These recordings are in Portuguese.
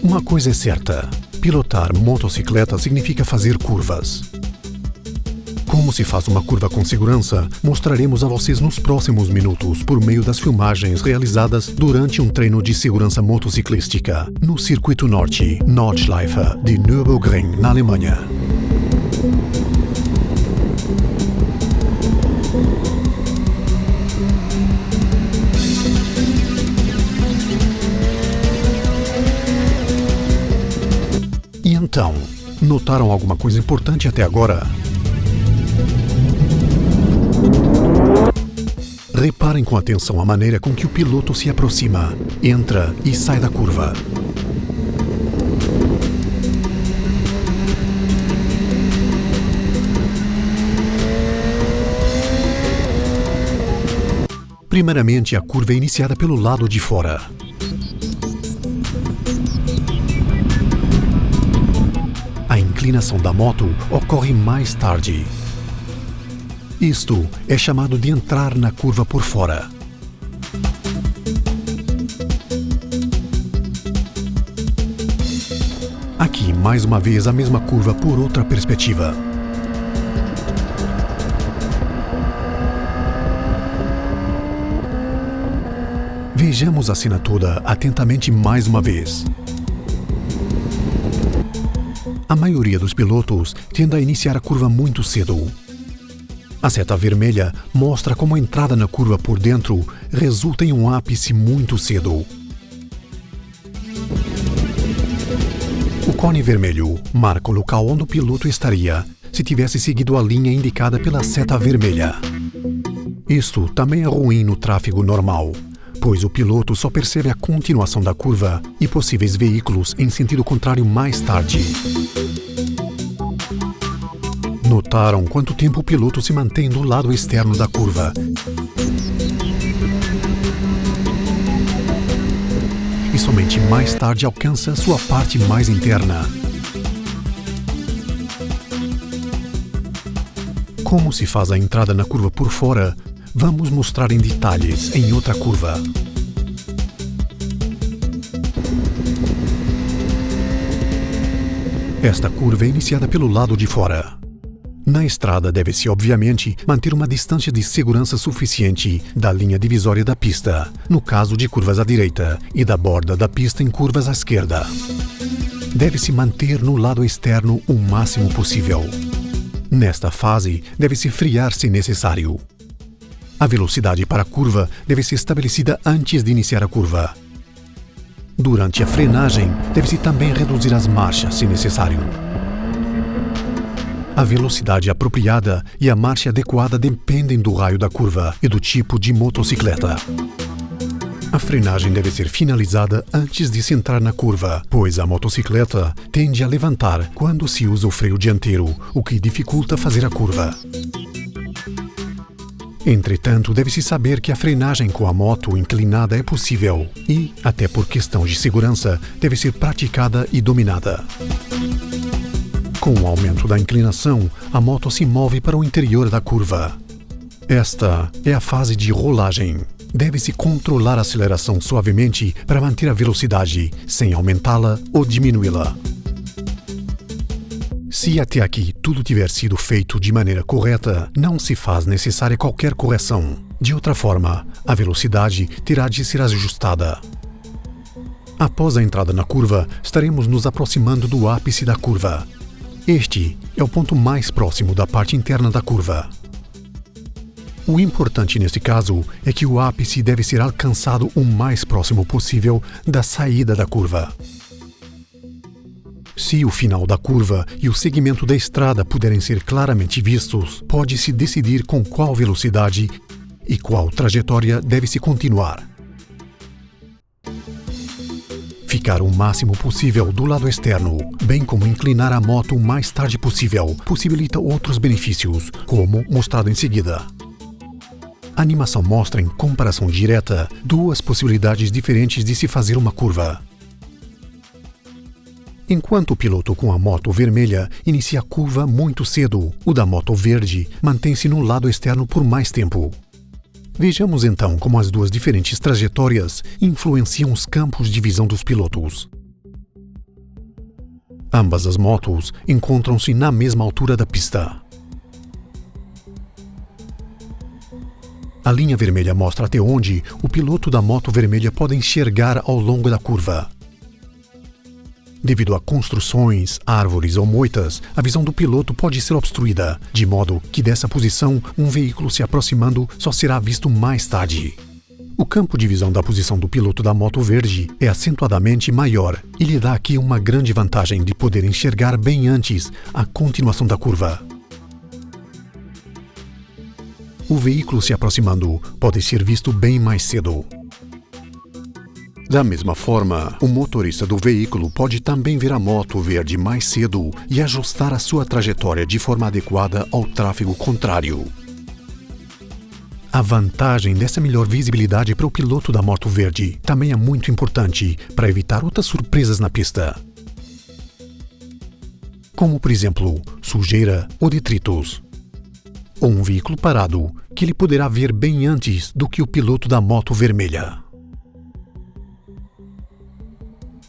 Uma coisa é certa, pilotar motocicleta significa fazer curvas. Como se faz uma curva com segurança, mostraremos a vocês nos próximos minutos por meio das filmagens realizadas durante um treino de segurança motociclística no Circuito Norte, Nordschleife, de Nürburgring, na Alemanha. E então, notaram alguma coisa importante até agora? Reparem com atenção a maneira com que o piloto se aproxima, entra e sai da curva. Primeiramente, a curva é iniciada pelo lado de fora. A inclinação da moto ocorre mais tarde. Isto é chamado de entrar na curva por fora. Aqui, mais uma vez, a mesma curva por outra perspectiva. Vejamos a cena toda atentamente mais uma vez. A maioria dos pilotos tende a iniciar a curva muito cedo. A seta vermelha mostra como a entrada na curva por dentro resulta em um ápice muito cedo. O cone vermelho marca o local onde o piloto estaria se tivesse seguido a linha indicada pela seta vermelha. Isto também é ruim no tráfego normal, pois o piloto só percebe a continuação da curva e possíveis veículos em sentido contrário mais tarde. Notaram quanto tempo o piloto se mantém do lado externo da curva. E somente mais tarde alcança sua parte mais interna. Como se faz a entrada na curva por fora, vamos mostrar em detalhes em outra curva. Esta curva é iniciada pelo lado de fora. Na estrada deve-se, obviamente, manter uma distância de segurança suficiente da linha divisória da pista, no caso de curvas à direita, e da borda da pista em curvas à esquerda. Deve-se manter no lado externo o máximo possível. Nesta fase, deve-se frear se necessário. A velocidade para a curva deve ser estabelecida antes de iniciar a curva. Durante a frenagem, deve-se também reduzir as marchas se necessário. A velocidade apropriada e a marcha adequada dependem do raio da curva e do tipo de motocicleta. A frenagem deve ser finalizada antes de se entrar na curva, pois a motocicleta tende a levantar quando se usa o freio dianteiro, o que dificulta fazer a curva. Entretanto, deve-se saber que a frenagem com a moto inclinada é possível e, até por questão de segurança, deve ser praticada e dominada. Com o aumento da inclinação, a moto se move para o interior da curva. Esta é a fase de rolagem. Deve-se controlar a aceleração suavemente para manter a velocidade, sem aumentá-la ou diminuí-la. Se até aqui tudo tiver sido feito de maneira correta, não se faz necessária qualquer correção. De outra forma, a velocidade terá de ser ajustada. Após a entrada na curva, estaremos nos aproximando do ápice da curva. Este é o ponto mais próximo da parte interna da curva. O importante neste caso é que o ápice deve ser alcançado o mais próximo possível da saída da curva. Se o final da curva e o segmento da estrada puderem ser claramente vistos, pode-se decidir com qual velocidade e qual trajetória deve-se continuar. Ficar o máximo possível do lado externo, bem como inclinar a moto o mais tarde possível, possibilita outros benefícios, como mostrado em seguida. a animação mostra, em comparação direta, duas possibilidades diferentes de se fazer uma curva. Enquanto o piloto com a moto vermelha inicia a curva muito cedo, o da moto verde mantém-se no lado externo por mais tempo. Vejamos então como as duas diferentes trajetórias influenciam os campos de visão dos pilotos. Ambas as motos encontram-se na mesma altura da pista. A linha vermelha mostra até onde o piloto da moto vermelha pode enxergar ao longo da curva. Devido a construções, árvores ou moitas, a visão do piloto pode ser obstruída, de modo que dessa posição, um veículo se aproximando só será visto mais tarde. O campo de visão da posição do piloto da moto verde é acentuadamente maior e lhe dá aqui uma grande vantagem de poder enxergar bem antes a continuação da curva. O veículo se aproximando pode ser visto bem mais cedo. Da mesma forma, o motorista do veículo pode também ver a moto verde mais cedo e ajustar a sua trajetória de forma adequada ao tráfego contrário. A vantagem dessa melhor visibilidade para o piloto da moto verde também é muito importante para evitar outras surpresas na pista, como, por exemplo, sujeira ou detritos, ou um veículo parado que ele poderá ver bem antes do que o piloto da moto vermelha.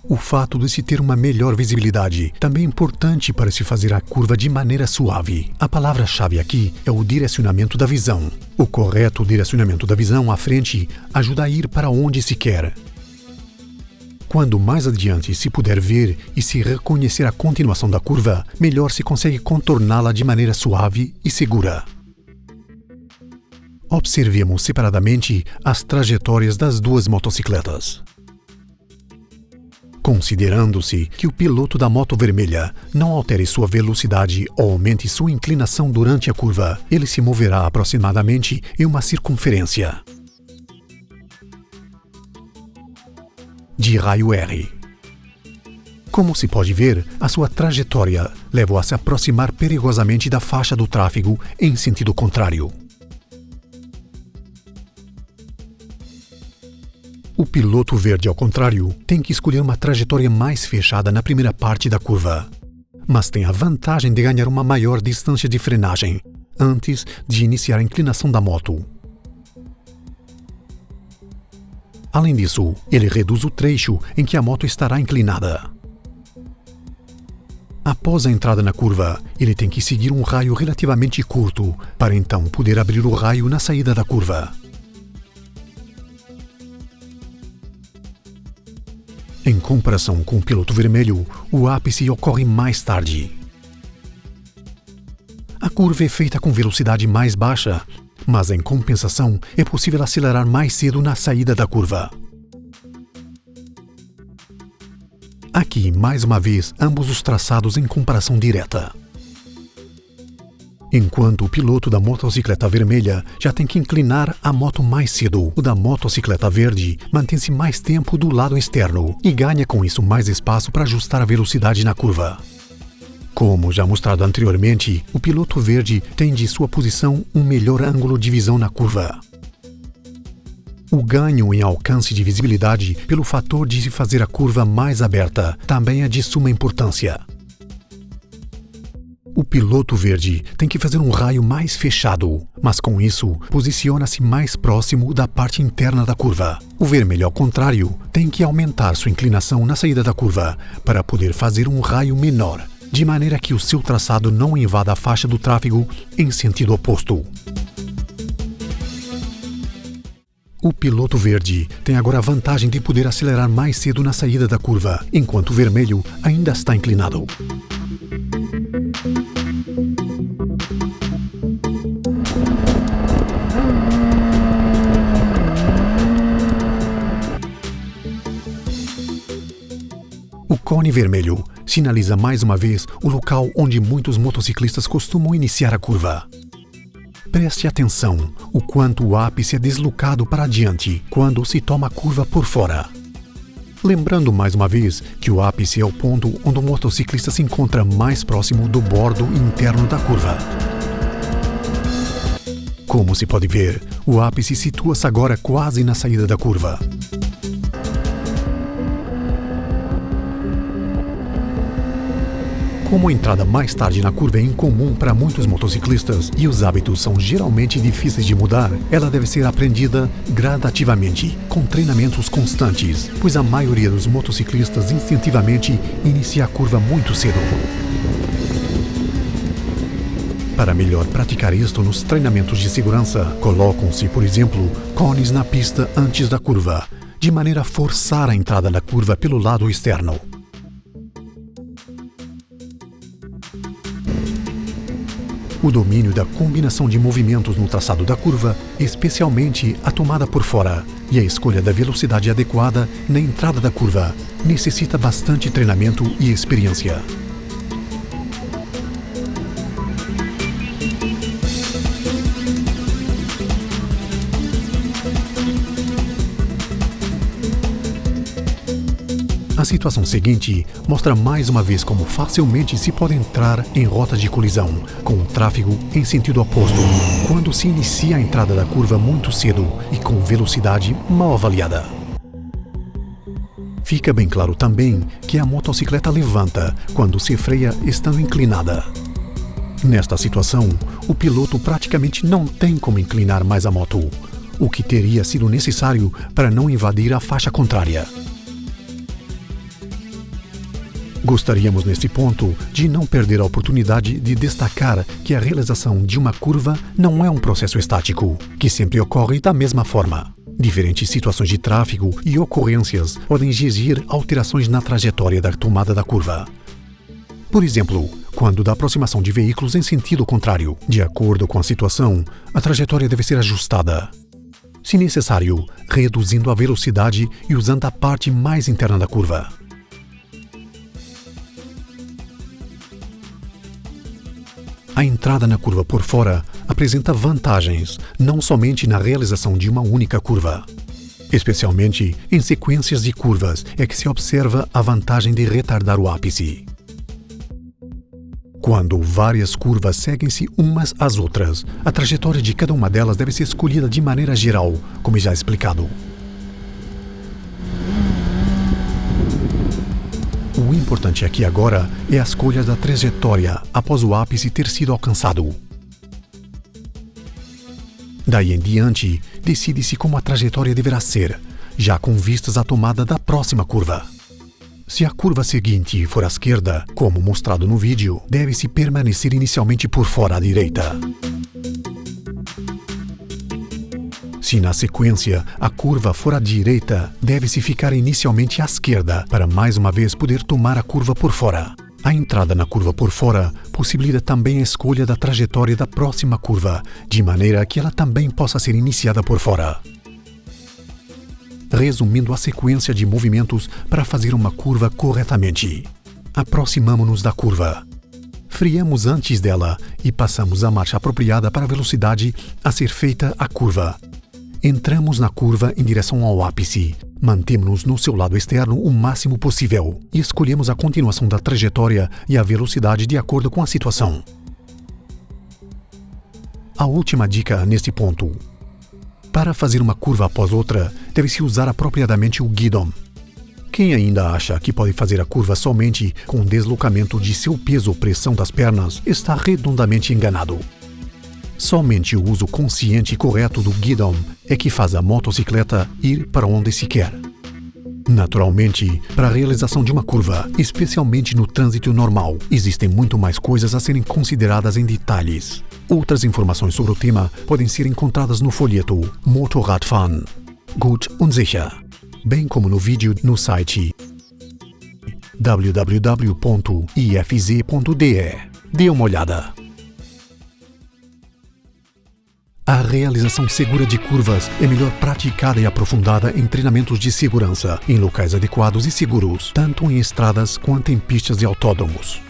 O fato de se ter uma melhor visibilidade também é importante para se fazer a curva de maneira suave. A palavra-chave aqui é o direcionamento da visão. O correto direcionamento da visão à frente ajuda a ir para onde se quer. Quando mais adiante se puder ver e se reconhecer a continuação da curva, melhor se consegue contorná-la de maneira suave e segura. Observemos separadamente as trajetórias das duas motocicletas. Considerando-se que o piloto da moto vermelha não altere sua velocidade ou aumente sua inclinação durante a curva, ele se moverá aproximadamente em uma circunferência de raio R. Como se pode ver, a sua trajetória leva-o a se aproximar perigosamente da faixa do tráfego em sentido contrário. O piloto verde, ao contrário, tem que escolher uma trajetória mais fechada na primeira parte da curva, mas tem a vantagem de ganhar uma maior distância de frenagem antes de iniciar a inclinação da moto. Além disso, ele reduz o trecho em que a moto estará inclinada. Após a entrada na curva, ele tem que seguir um raio relativamente curto para então poder abrir o raio na saída da curva. Em comparação com o piloto vermelho, o ápice ocorre mais tarde. A curva é feita com velocidade mais baixa, mas em compensação é possível acelerar mais cedo na saída da curva. Aqui, mais uma vez, ambos os traçados em comparação direta. Enquanto o piloto da motocicleta vermelha já tem que inclinar a moto mais cedo, o da motocicleta verde mantém-se mais tempo do lado externo e ganha com isso mais espaço para ajustar a velocidade na curva. Como já mostrado anteriormente, o piloto verde tem de sua posição um melhor ângulo de visão na curva. O ganho em alcance de visibilidade pelo fator de se fazer a curva mais aberta também é de suma importância. O piloto verde tem que fazer um raio mais fechado, mas com isso posiciona-se mais próximo da parte interna da curva. O vermelho, ao contrário, tem que aumentar sua inclinação na saída da curva para poder fazer um raio menor, de maneira que o seu traçado não invada a faixa do tráfego em sentido oposto. O piloto verde tem agora a vantagem de poder acelerar mais cedo na saída da curva, enquanto o vermelho ainda está inclinado. O cone vermelho sinaliza mais uma vez o local onde muitos motociclistas costumam iniciar a curva. Preste atenção o quanto o ápice é deslocado para adiante quando se toma a curva por fora. Lembrando mais uma vez que o ápice é o ponto onde o motociclista se encontra mais próximo do bordo interno da curva. Como se pode ver, o ápice situa-se agora quase na saída da curva. Como a entrada mais tarde na curva é incomum para muitos motociclistas e os hábitos são geralmente difíceis de mudar, ela deve ser aprendida gradativamente, com treinamentos constantes, pois a maioria dos motociclistas instintivamente inicia a curva muito cedo. Para melhor praticar isto nos treinamentos de segurança, colocam-se, por exemplo, cones na pista antes da curva, de maneira a forçar a entrada na curva pelo lado externo. O domínio da combinação de movimentos no traçado da curva, especialmente a tomada por fora, e a escolha da velocidade adequada na entrada da curva, necessita bastante treinamento e experiência. A situação seguinte mostra mais uma vez como facilmente se pode entrar em rota de colisão, com o tráfego em sentido oposto, quando se inicia a entrada da curva muito cedo e com velocidade mal avaliada. Fica bem claro também que a motocicleta levanta quando se freia estando inclinada. Nesta situação, o piloto praticamente não tem como inclinar mais a moto, o que teria sido necessário para não invadir a faixa contrária. Gostaríamos, neste ponto, de não perder a oportunidade de destacar que a realização de uma curva não é um processo estático, que sempre ocorre da mesma forma. Diferentes situações de tráfego e ocorrências podem exigir alterações na trajetória da tomada da curva. Por exemplo, quando da aproximação de veículos em sentido contrário, de acordo com a situação, a trajetória deve ser ajustada. Se necessário, reduzindo a velocidade e usando a parte mais interna da curva. A entrada na curva por fora apresenta vantagens, não somente na realização de uma única curva. Especialmente em sequências de curvas é que se observa a vantagem de retardar o ápice. Quando várias curvas seguem-se umas às outras, a trajetória de cada uma delas deve ser escolhida de maneira geral, como já explicado. O importante aqui agora é a escolha da trajetória após o ápice ter sido alcançado. Daí em diante, decide-se como a trajetória deverá ser, já com vistas à tomada da próxima curva. Se a curva seguinte for à esquerda, como mostrado no vídeo, deve-se permanecer inicialmente por fora à direita. Se na sequência a curva for à direita, deve-se ficar inicialmente à esquerda para mais uma vez poder tomar a curva por fora. A entrada na curva por fora possibilita também a escolha da trajetória da próxima curva, de maneira que ela também possa ser iniciada por fora. Resumindo a sequência de movimentos para fazer uma curva corretamente. Aproximamo-nos da curva. Freamos antes dela e passamos a marcha apropriada para a velocidade a ser feita a curva. Entramos na curva em direção ao ápice, mantemos-nos no seu lado externo o máximo possível e escolhemos a continuação da trajetória e a velocidade de acordo com a situação. A última dica neste ponto. Para fazer uma curva após outra, deve-se usar apropriadamente o guidão. Quem ainda acha que pode fazer a curva somente com o deslocamento de seu peso ou pressão das pernas está redondamente enganado. Somente o uso consciente e correto do guidão é que faz a motocicleta ir para onde se quer. Naturalmente, para a realização de uma curva, especialmente no trânsito normal, existem muito mais coisas a serem consideradas em detalhes. Outras informações sobre o tema podem ser encontradas no folheto Motorradfahren, gut und sicher, bem como no vídeo no site www.ifz.de. Dê uma olhada. A realização segura de curvas é melhor praticada e aprofundada em treinamentos de segurança, em locais adequados e seguros, tanto em estradas quanto em pistas de autódromos.